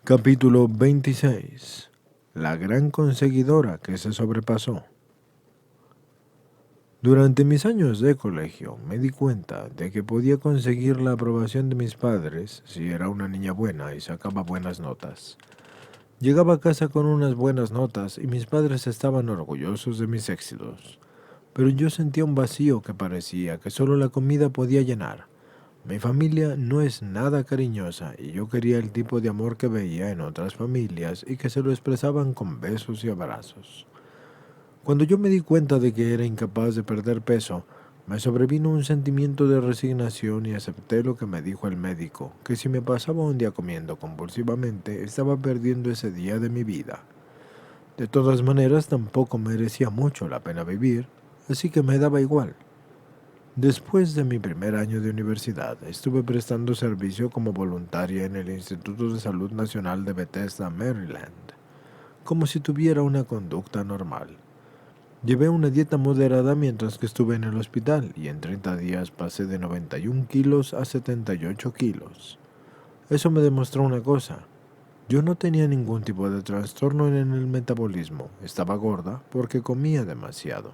Capítulo 26. La gran conseguidora que se sobrepasó. Durante mis años de colegio me di cuenta de que podía conseguir la aprobación de mis padres si era una niña buena y sacaba buenas notas. Llegaba a casa con unas buenas notas y mis padres estaban orgullosos de mis éxitos, pero yo sentía un vacío que parecía que solo la comida podía llenar. Mi familia no es nada cariñosa y yo quería el tipo de amor que veía en otras familias y que se lo expresaban con besos y abrazos. Cuando yo me di cuenta de que era incapaz de perder peso, me sobrevino un sentimiento de resignación y acepté lo que me dijo el médico, que si me pasaba un día comiendo compulsivamente, estaba perdiendo ese día de mi vida. De todas maneras, tampoco merecía mucho la pena vivir, así que me daba igual. Después de mi primer año de universidad, estuve prestando servicio como voluntaria en el Instituto de Salud Nacional de Bethesda, Maryland, como si tuviera una conducta normal. Llevé una dieta moderada mientras que estuve en el hospital y en 30 días pasé de 91 kilos a 78 kilos. Eso me demostró una cosa. Yo no tenía ningún tipo de trastorno en el metabolismo. Estaba gorda porque comía demasiado.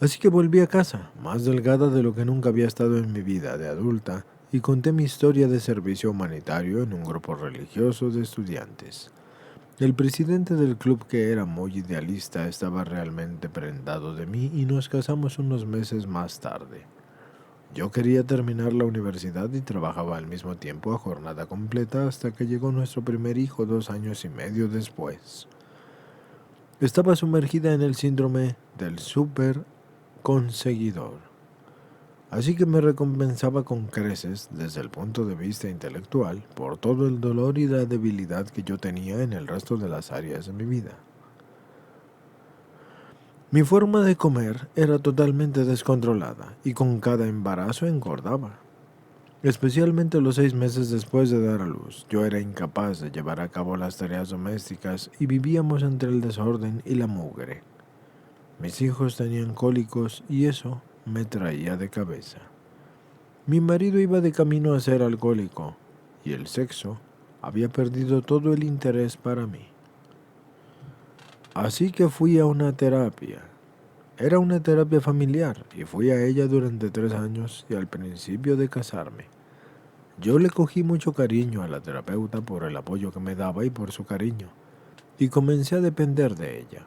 Así que volví a casa, más delgada de lo que nunca había estado en mi vida de adulta, y conté mi historia de servicio humanitario en un grupo religioso de estudiantes. El presidente del club, que era muy idealista, estaba realmente prendado de mí y nos casamos unos meses más tarde. Yo quería terminar la universidad y trabajaba al mismo tiempo a jornada completa hasta que llegó nuestro primer hijo 2 años y medio después. Estaba sumergida en el síndrome del súper conseguidor. Así que me recompensaba con creces desde el punto de vista intelectual por todo el dolor y la debilidad que yo tenía en el resto de las áreas de mi vida. Mi forma de comer era totalmente descontrolada y con cada embarazo engordaba. Especialmente los 6 meses después de dar a luz, yo era incapaz de llevar a cabo las tareas domésticas y vivíamos entre el desorden y la mugre. Mis hijos tenían cólicos y eso me traía de cabeza. Mi marido iba de camino a ser alcohólico y el sexo había perdido todo el interés para mí. Así que fui a una terapia. Era una terapia familiar y fui a ella durante 3 años y al principio de casarme. Yo le cogí mucho cariño a la terapeuta por el apoyo que me daba y por su cariño, y comencé a depender de ella.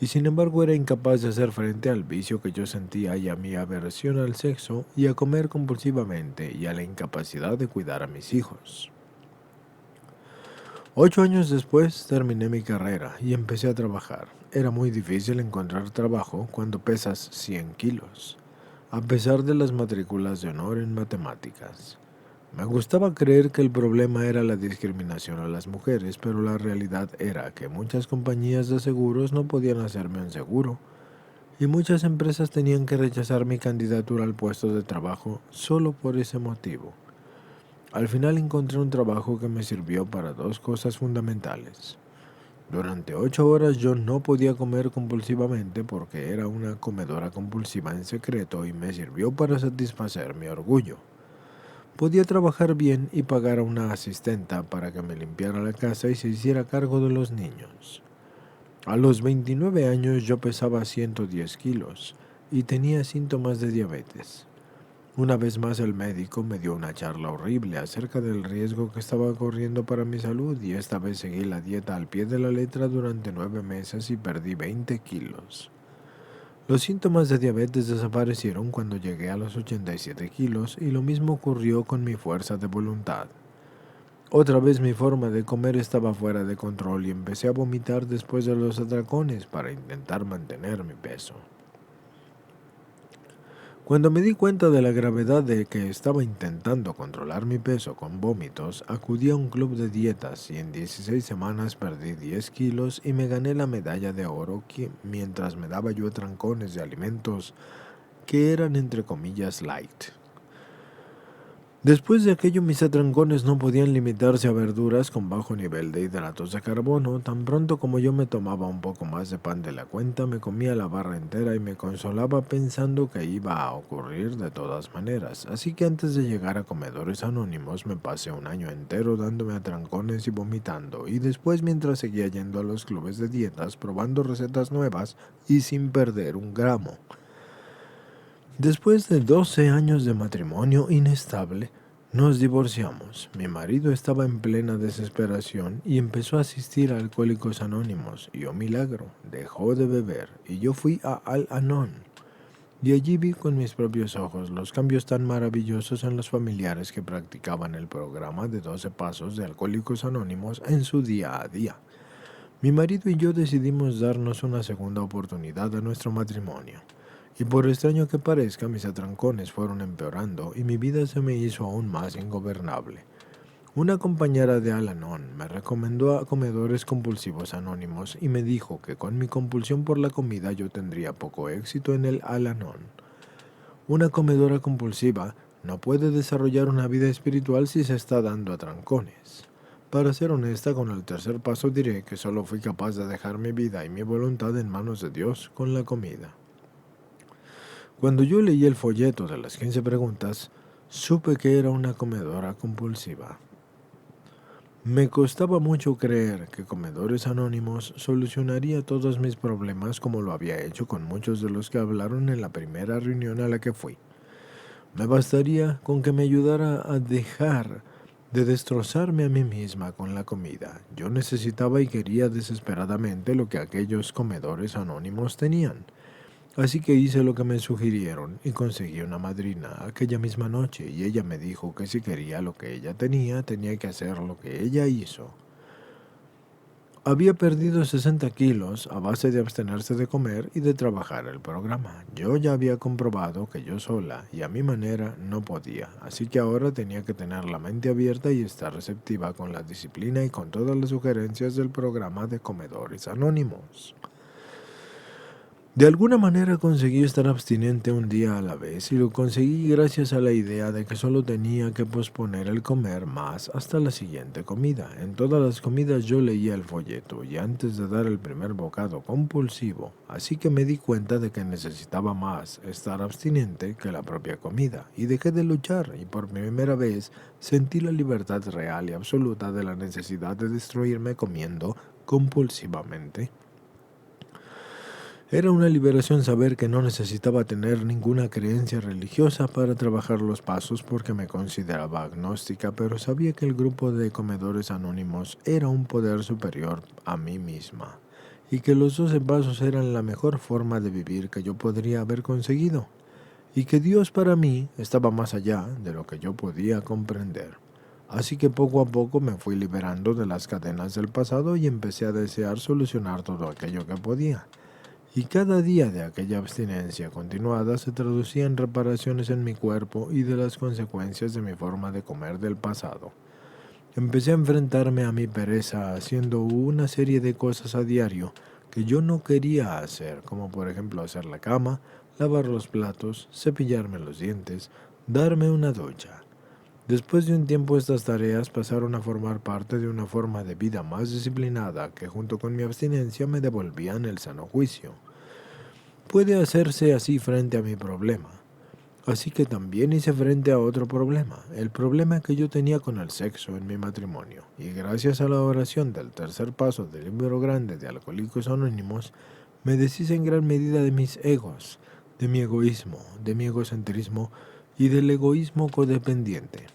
Y sin embargo era incapaz de hacer frente al vicio que yo sentía y a mi aversión al sexo y a comer compulsivamente y a la incapacidad de cuidar a mis hijos. 8 años después terminé mi carrera y empecé a trabajar. Era muy difícil encontrar trabajo cuando pesas 100 kilos, a pesar de las matrículas de honor en matemáticas. Me gustaba creer que el problema era la discriminación a las mujeres, pero la realidad era que muchas compañías de seguros no podían hacerme un seguro, y muchas empresas tenían que rechazar mi candidatura al puesto de trabajo solo por ese motivo. Al final encontré un trabajo que me sirvió para dos cosas fundamentales. Durante 8 horas yo no podía comer compulsivamente porque era una comedora compulsiva en secreto y me sirvió para satisfacer mi orgullo. Podía trabajar bien y pagar a una asistenta para que me limpiara la casa y se hiciera cargo de los niños. A los 29 años yo pesaba 110 kilos y tenía síntomas de diabetes. Una vez más el médico me dio una charla horrible acerca del riesgo que estaba corriendo para mi salud y esta vez seguí la dieta al pie de la letra durante 9 meses y perdí 20 kilos. Los síntomas de diabetes desaparecieron cuando llegué a los 87 kilos y lo mismo ocurrió con mi fuerza de voluntad. Otra vez mi forma de comer estaba fuera de control y empecé a vomitar después de los atracones para intentar mantener mi peso. Cuando me di cuenta de la gravedad de que estaba intentando controlar mi peso con vómitos, acudí a un club de dietas y en 16 semanas perdí 10 kilos y me gané la medalla de oro mientras me daba yo trancones de alimentos que eran entre comillas light. Después de aquello, mis atrancones no podían limitarse a verduras con bajo nivel de hidratos de carbono. Tan pronto como yo me tomaba un poco más de pan de la cuenta, me comía la barra entera y me consolaba pensando que iba a ocurrir de todas maneras. Así que antes de llegar a Comedores Anónimos, me pasé un año entero dándome atrancones y vomitando. Y después, mientras seguía yendo a los clubes de dietas, probando recetas nuevas y sin perder un gramo. Después de 12 años de matrimonio inestable, nos divorciamos. Mi marido estaba en plena desesperación y empezó a asistir a Alcohólicos Anónimos. Y, oh milagro, dejó de beber y yo fui a Al-Anon. Y allí vi con mis propios ojos los cambios tan maravillosos en los familiares que practicaban el programa de 12 pasos de Alcohólicos Anónimos en su día a día. Mi marido y yo decidimos darnos una segunda oportunidad a nuestro matrimonio. Y por extraño que parezca, mis atrancones fueron empeorando y mi vida se me hizo aún más ingobernable. Una compañera de Al-Anon me recomendó a Comedores Compulsivos Anónimos y me dijo que con mi compulsión por la comida yo tendría poco éxito en el Al-Anon. Una comedora compulsiva no puede desarrollar una vida espiritual si se está dando atrancones. Para ser honesta, con el tercer paso diré que solo fui capaz de dejar mi vida y mi voluntad en manos de Dios con la comida. Cuando yo leí el folleto de las 15 preguntas, supe que era una comedora compulsiva. Me costaba mucho creer que Comedores Anónimos solucionaría todos mis problemas como lo había hecho con muchos de los que hablaron en la primera reunión a la que fui. Me bastaría con que me ayudara a dejar de destrozarme a mí misma con la comida. Yo necesitaba y quería desesperadamente lo que aquellos comedores anónimos tenían. Así que hice lo que me sugirieron y conseguí una madrina aquella misma noche y ella me dijo que si quería lo que ella tenía, tenía que hacer lo que ella hizo. Había perdido 60 kilos a base de abstenerse de comer y de trabajar el programa. Yo ya había comprobado que yo sola y a mi manera no podía, así que ahora tenía que tener la mente abierta y estar receptiva con la disciplina y con todas las sugerencias del programa de Comedores Anónimos. De alguna manera conseguí estar abstinente un día a la vez y lo conseguí gracias a la idea de que solo tenía que posponer el comer más hasta la siguiente comida. En todas las comidas yo leía el folleto y antes de dar el primer bocado compulsivo, así que me di cuenta de que necesitaba más estar abstinente que la propia comida y dejé de luchar y por primera vez sentí la libertad real y absoluta de la necesidad de destruirme comiendo compulsivamente. Era una liberación saber que no necesitaba tener ninguna creencia religiosa para trabajar los pasos porque me consideraba agnóstica, pero sabía que el grupo de comedores anónimos era un poder superior a mí misma y que los 12 pasos eran la mejor forma de vivir que yo podría haber conseguido y que Dios para mí estaba más allá de lo que yo podía comprender. Así que poco a poco me fui liberando de las cadenas del pasado y empecé a desear solucionar todo aquello que podía. Y cada día de aquella abstinencia continuada se traducía en reparaciones en mi cuerpo y de las consecuencias de mi forma de comer del pasado. Empecé a enfrentarme a mi pereza haciendo una serie de cosas a diario que yo no quería hacer, como por ejemplo hacer la cama, lavar los platos, cepillarme los dientes, darme una ducha. Después de un tiempo estas tareas pasaron a formar parte de una forma de vida más disciplinada que junto con mi abstinencia me devolvían el sano juicio. Puede hacerse así frente a mi problema. Así que también hice frente a otro problema, el problema que yo tenía con el sexo en mi matrimonio. Y gracias a la oración del tercer paso del libro grande de Alcohólicos Anónimos, me deshice en gran medida de mis egos, de mi egoísmo, de mi egocentrismo y del egoísmo codependiente.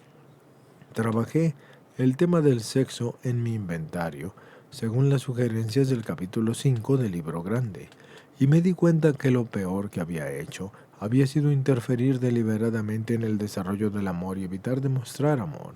Trabajé el tema del sexo en mi inventario, según las sugerencias del capítulo 5 del libro grande, y me di cuenta que lo peor que había hecho había sido interferir deliberadamente en el desarrollo del amor y evitar demostrar amor.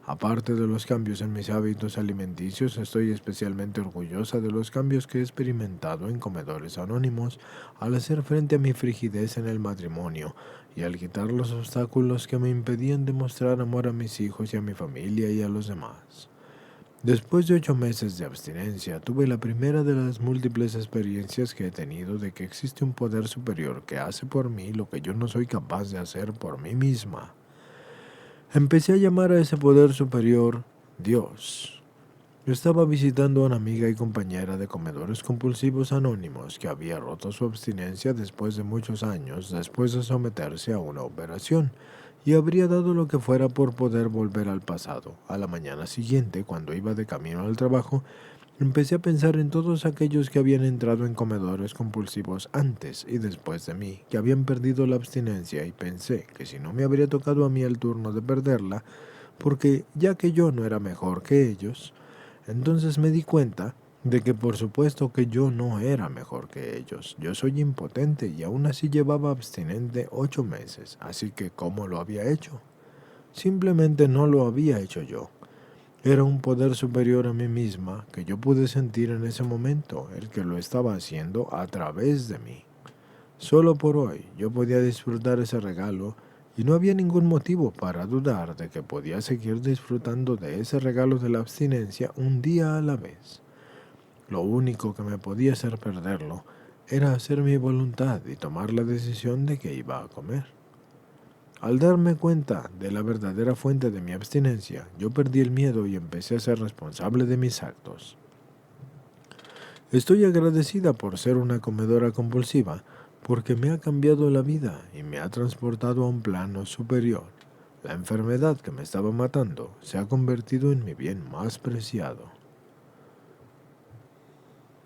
Aparte de los cambios en mis hábitos alimenticios, estoy especialmente orgullosa de los cambios que he experimentado en Comedores Anónimos al hacer frente a mi frigidez en el matrimonio y al quitar los obstáculos que me impedían demostrar amor a mis hijos y a mi familia y a los demás. Después de 8 meses de abstinencia, tuve la primera de las múltiples experiencias que he tenido de que existe un poder superior que hace por mí lo que yo no soy capaz de hacer por mí misma. Empecé a llamar a ese poder superior Dios. Yo estaba visitando a una amiga y compañera de comedores compulsivos anónimos que había roto su abstinencia después de muchos años, después de someterse a una operación, y habría dado lo que fuera por poder volver al pasado. A la mañana siguiente, cuando iba de camino al trabajo, empecé a pensar en todos aquellos que habían entrado en comedores compulsivos antes y después de mí, que habían perdido la abstinencia, y pensé que si no me habría tocado a mí el turno de perderla, porque ya que yo no era mejor que ellos, entonces me di cuenta de que por supuesto que yo no era mejor que ellos. Yo soy impotente y aún así llevaba abstinente 8 meses, así que ¿cómo lo había hecho? Simplemente no lo había hecho yo. Era un poder superior a mí misma que yo pude sentir en ese momento, el que lo estaba haciendo a través de mí. Solo por hoy yo podía disfrutar ese regalo y no había ningún motivo para dudar de que podía seguir disfrutando de ese regalo de la abstinencia un día a la vez. Lo único que me podía hacer perderlo era hacer mi voluntad y tomar la decisión de que iba a comer. Al darme cuenta de la verdadera fuente de mi abstinencia, yo perdí el miedo y empecé a ser responsable de mis actos. Estoy agradecida por ser una comedora compulsiva, porque me ha cambiado la vida y me ha transportado a un plano superior. La enfermedad que me estaba matando se ha convertido en mi bien más preciado.